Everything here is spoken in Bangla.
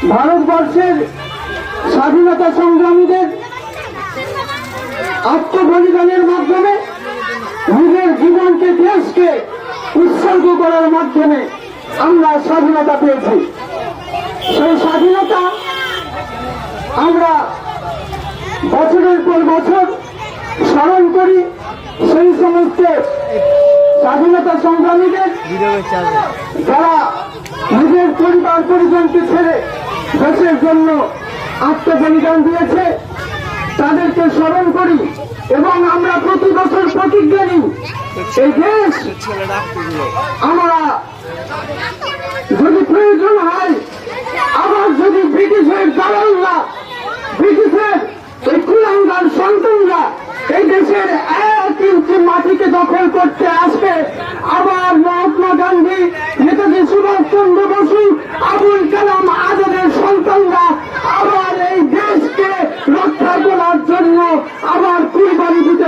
ভারতবর্ষের স্বাধীনতা সংগ্রামীদের আত্মবলিদানের মাধ্যমে নিজের জীবনকে দেশকে উৎসর্গ করার মাধ্যমে আমরা স্বাধীনতা পেয়েছি। সেই স্বাধীনতা আমরা বছরের পর বছর স্মরণ করি। সেই সমস্ত স্বাধীনতা সংগ্রামীদের যারা নিজের পরিবার পরিজনকে ছেড়ে দেশের জন্য আত্মবলিদান দিয়েছে তাদেরকে স্মরণ করি এবং আমরা প্রতি বছর প্রতিজ্ঞা নিই এই দেশ আমরা যদি প্রয়োজন হয় আবার যদি ব্রিটিশের দালালরা ব্রিটিশের এই কুলাঙ্গার সন্তানরা এই দেশের 1 ইঞ্চি মাটিকে দখল করতে আসবে আবার মহাত্মা গান্ধী নেতাজি সুভাষচন্দ্র বসু আবুল কালাম আজাদের সন্তানরা আবার এই দেশকে রক্ষা করার জন্য আবার